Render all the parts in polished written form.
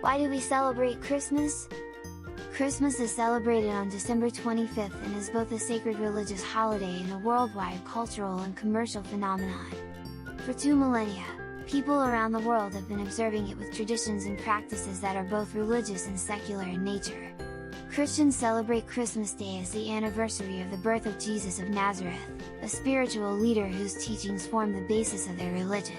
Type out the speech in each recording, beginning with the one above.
Why do we celebrate Christmas? Christmas is celebrated on December 25th and is both a sacred religious holiday and a worldwide cultural and commercial phenomenon. For 2 millennia, people around the world have been observing it with traditions and practices that are both religious and secular in nature. Christians celebrate Christmas Day as the anniversary of the birth of Jesus of Nazareth, a spiritual leader whose teachings form the basis of their religion.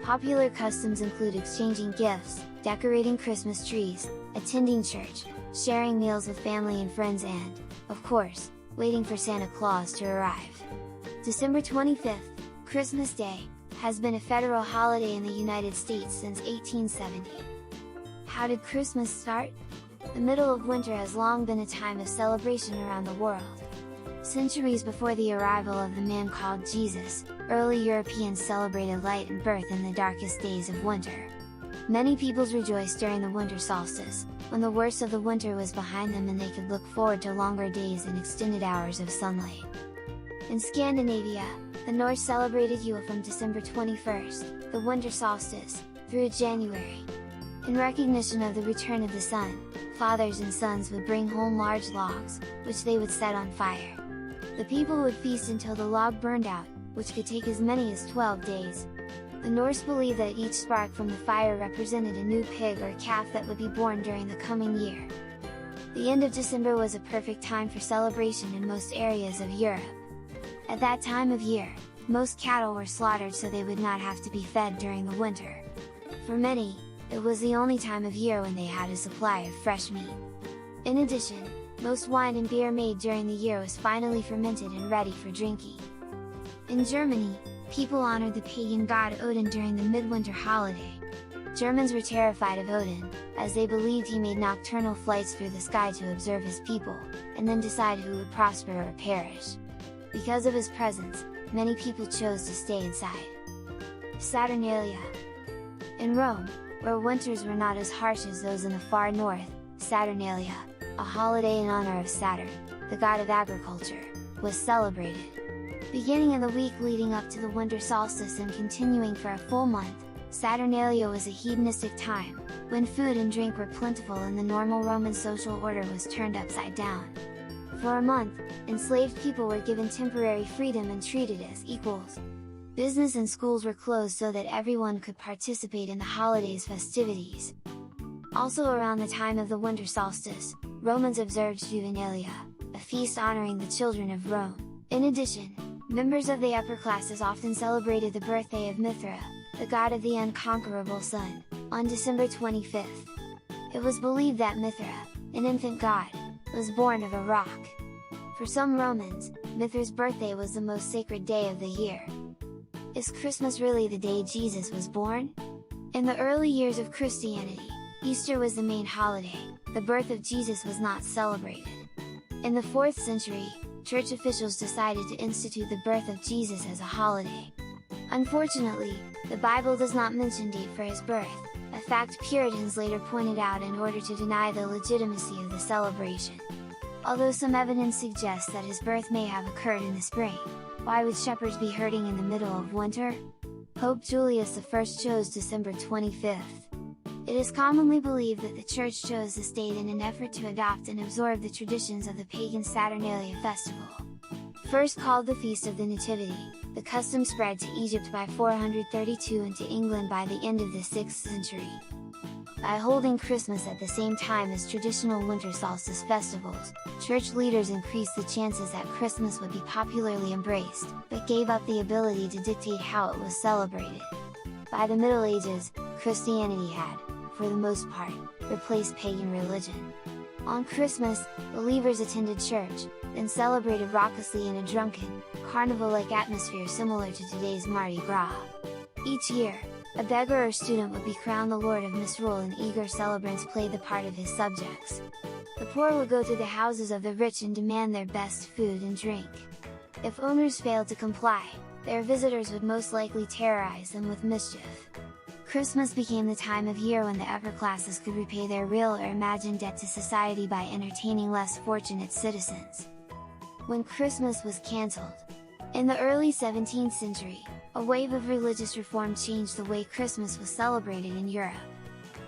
Popular customs include exchanging gifts, decorating Christmas trees, attending church, sharing meals with family and friends and, of course, waiting for Santa Claus to arrive. December 25th, Christmas Day, has been a federal holiday in the United States since 1870. How did Christmas start? The middle of winter has long been a time of celebration around the world. Centuries before the arrival of the man called Jesus, early Europeans celebrated light and birth in the darkest days of winter. Many peoples rejoiced during the winter solstice, when the worst of the winter was behind them and they could look forward to longer days and extended hours of sunlight. In Scandinavia, the Norse celebrated Yule from December 21st, the winter solstice, through January. In recognition of the return of the sun, fathers and sons would bring home large logs, which they would set on fire. The people would feast until the log burned out, which could take as many as 12 days. The Norse believed that each spark from the fire represented a new pig or calf that would be born during the coming year. The end of December was a perfect time for celebration in most areas of Europe. At that time of year, most cattle were slaughtered so they would not have to be fed during the winter. For many, it was the only time of year when they had a supply of fresh meat. In addition, most wine and beer made during the year was finally fermented and ready for drinking. In Germany, people honored the pagan god Odin during the midwinter holiday. Germans were terrified of Odin, as they believed he made nocturnal flights through the sky to observe his people, and then decide who would prosper or perish. Because of his presence, many people chose to stay inside. Saturnalia. In Rome, where winters were not as harsh as those in the far north, Saturnalia, a holiday in honor of Saturn, the god of agriculture, was celebrated. Beginning in the week leading up to the winter solstice and continuing for a full month, Saturnalia was a hedonistic time, when food and drink were plentiful and the normal Roman social order was turned upside down. For a month, enslaved people were given temporary freedom and treated as equals. Business and schools were closed so that everyone could participate in the holiday's festivities. Also around the time of the winter solstice, Romans observed Juvenalia, a feast honoring the children of Rome. In addition, members of the upper classes often celebrated the birthday of Mithra, the god of the unconquerable sun, on December 25th. It was believed that Mithra, an infant god, was born of a rock. For some Romans, Mithra's birthday was the most sacred day of the year. Is Christmas really the day Jesus was born? In the early years of Christianity, Easter was the main holiday, the birth of Jesus was not celebrated. In the 4th century, church officials decided to institute the birth of Jesus as a holiday. Unfortunately, the Bible does not mention date for his birth, a fact Puritans later pointed out in order to deny the legitimacy of the celebration. Although some evidence suggests that his birth may have occurred in the spring, why would shepherds be herding in the middle of winter? Pope Julius I chose December 25th. It is commonly believed that the Church chose this date in an effort to adopt and absorb the traditions of the pagan Saturnalia festival. First called the Feast of the Nativity, the custom spread to Egypt by 432 and to England by the end of the 6th century. By holding Christmas at the same time as traditional winter solstice festivals, church leaders increased the chances that Christmas would be popularly embraced, but gave up the ability to dictate how it was celebrated. By the Middle Ages, Christianity had, for the most part, replaced pagan religion. On Christmas, believers attended church, then celebrated raucously in a drunken, carnival-like atmosphere similar to today's Mardi Gras. Each year, a beggar or student would be crowned the Lord of Misrule and eager celebrants played the part of his subjects. The poor would go to the houses of the rich and demand their best food and drink. If owners failed to comply, their visitors would most likely terrorize them with mischief. Christmas became the time of year when the upper classes could repay their real or imagined debt to society by entertaining less fortunate citizens. When Christmas was cancelled. In the early 17th century, a wave of religious reform changed the way Christmas was celebrated in Europe.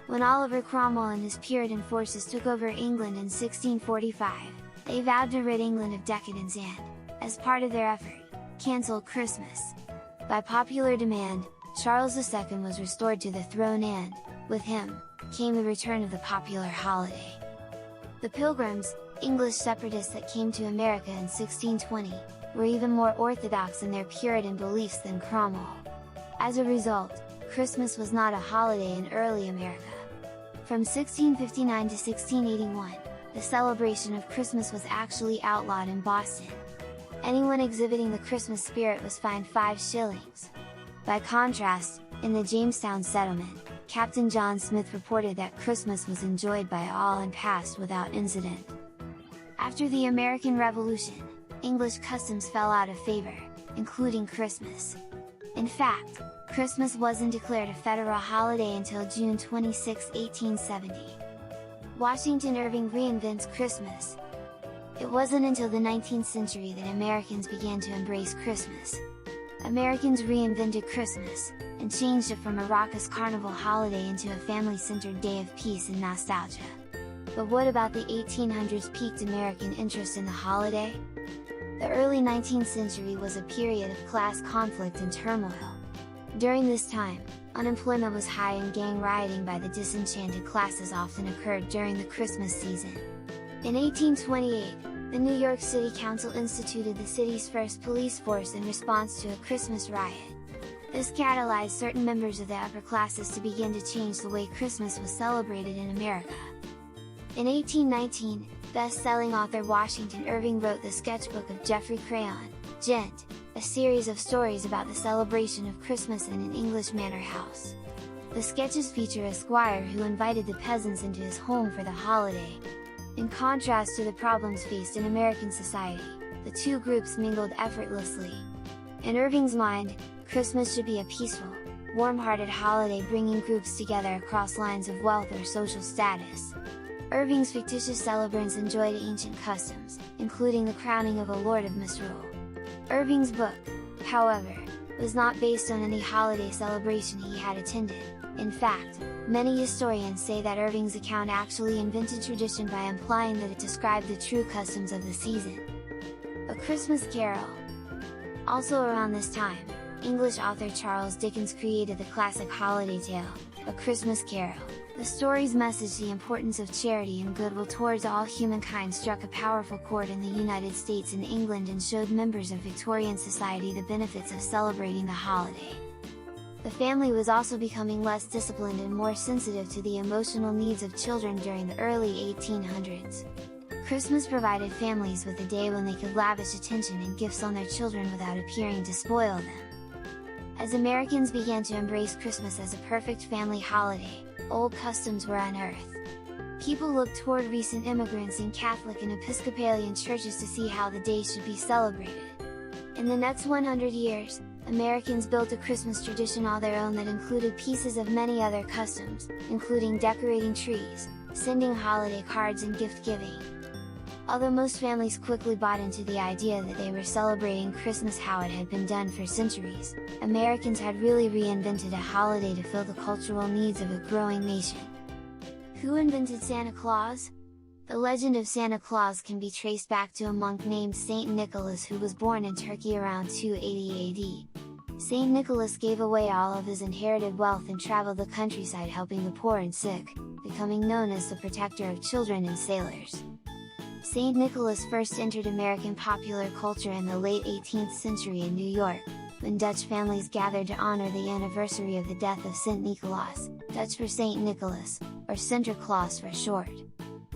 When Oliver Cromwell and his Puritan forces took over England in 1645, they vowed to rid England of decadence and, as part of their effort, cancelled Christmas. By popular demand, Charles II was restored to the throne and, with him, came the return of the popular holiday. The Pilgrims, English separatists that came to America in 1620, were even more orthodox in their Puritan beliefs than Cromwell. As a result, Christmas was not a holiday in early America. From 1659 to 1681, the celebration of Christmas was actually outlawed in Boston. Anyone exhibiting the Christmas spirit was fined 5 shillings. By contrast, in the Jamestown settlement, Captain John Smith reported that Christmas was enjoyed by all and passed without incident. After the American Revolution, English customs fell out of favor, including Christmas. In fact, Christmas wasn't declared a federal holiday until June 26, 1870. Washington Irving reinvents Christmas. It wasn't until the 19th century that Americans began to embrace Christmas. Americans reinvented Christmas, and changed it from a raucous carnival holiday into a family-centered day of peace and nostalgia. But what about the 1800s piqued American interest in the holiday? The early 19th century was a period of class conflict and turmoil. During this time, unemployment was high and gang rioting by the disenchanted classes often occurred during the Christmas season. In 1828, the New York City Council instituted the city's first police force in response to a Christmas riot. This catalyzed certain members of the upper classes to begin to change the way Christmas was celebrated in America. In 1819, best-selling author Washington Irving wrote the sketchbook of Geoffrey Crayon, Gent, a series of stories about the celebration of Christmas in an English manor house. The sketches feature a squire who invited the peasants into his home for the holiday. In contrast to the problems faced in American society, the two groups mingled effortlessly. In Irving's mind, Christmas should be a peaceful, warm-hearted holiday bringing groups together across lines of wealth or social status. Irving's fictitious celebrants enjoyed ancient customs, including the crowning of a lord of misrule. Irving's book, however, was not based on any holiday celebration he had attended. In fact, many historians say that Irving's account actually invented tradition by implying that it described the true customs of the season. A Christmas Carol. Also around this time, English author Charles Dickens created the classic holiday tale, A Christmas Carol. The story's message, the importance of charity and goodwill towards all humankind, struck a powerful chord in the United States and England and showed members of Victorian society the benefits of celebrating the holiday. The family was also becoming less disciplined and more sensitive to the emotional needs of children during the early 1800s. Christmas provided families with a day when they could lavish attention and gifts on their children without appearing to spoil them. As Americans began to embrace Christmas as a perfect family holiday, old customs were unearthed. People looked toward recent immigrants in Catholic and Episcopalian churches to see how the day should be celebrated. In the next 100 years, Americans built a Christmas tradition all their own that included pieces of many other customs, including decorating trees, sending holiday cards and gift-giving. Although most families quickly bought into the idea that they were celebrating Christmas how it had been done for centuries, Americans had really reinvented a holiday to fill the cultural needs of a growing nation. Who invented Santa Claus? The legend of Santa Claus can be traced back to a monk named Saint Nicholas who was born in Turkey around 280 AD. Saint Nicholas gave away all of his inherited wealth and traveled the countryside helping the poor and sick, becoming known as the protector of children and sailors. Saint Nicholas first entered American popular culture in the late 18th century in New York, when Dutch families gathered to honor the anniversary of the death of Sint Nicolaas, Dutch for Saint Nicholas, or Sinterklaas for short.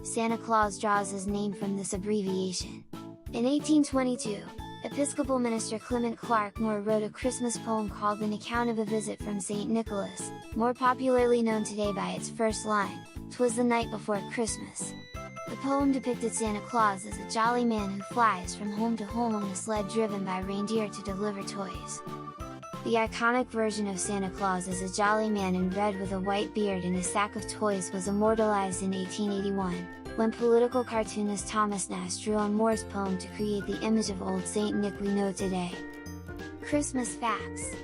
Santa Claus draws his name from this abbreviation. In 1822, Episcopal minister Clement Clarke Moore wrote a Christmas poem called An Account of a Visit from Saint Nicholas, more popularly known today by its first line, "'Twas the night before Christmas." The poem depicted Santa Claus as a jolly man who flies from home to home on a sled driven by reindeer to deliver toys. The iconic version of Santa Claus as a jolly man in red with a white beard and a sack of toys was immortalized in 1881, when political cartoonist Thomas Nast drew on Moore's poem to create the image of Old Saint Nick we know today. Christmas facts.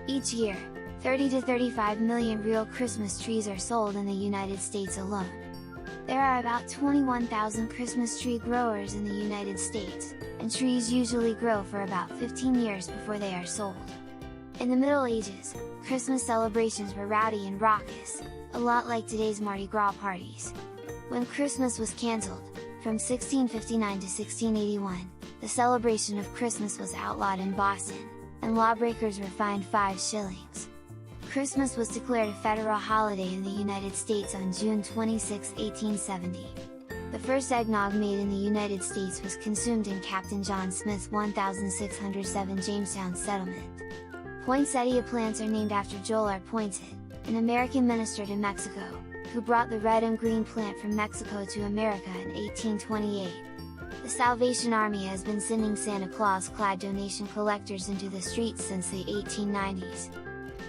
Each year, 30 to 35 million real Christmas trees are sold in the United States alone. There are about 21,000 Christmas tree growers in the United States, and trees usually grow for about 15 years before they are sold. In the Middle Ages, Christmas celebrations were rowdy and raucous, a lot like today's Mardi Gras parties. When Christmas was cancelled, from 1659 to 1681, the celebration of Christmas was outlawed in Boston, and lawbreakers were fined 5 shillings. Christmas was declared a federal holiday in the United States on June 26, 1870. The first eggnog made in the United States was consumed in Captain John Smith's 1607 Jamestown settlement. Poinsettia plants are named after Joel R. Poinsett, an American minister to Mexico, who brought the red and green plant from Mexico to America in 1828. The Salvation Army has been sending Santa Claus-clad donation collectors into the streets since the 1890s.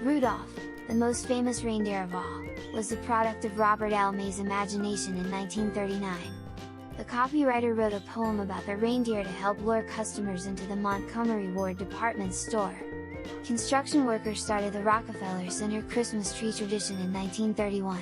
Rudolph, the most famous reindeer of all, was the product of Robert L. May's imagination in 1939. The copywriter wrote a poem about the reindeer to help lure customers into the Montgomery Ward department store. Construction workers started the Rockefeller Center Christmas tree tradition in 1931.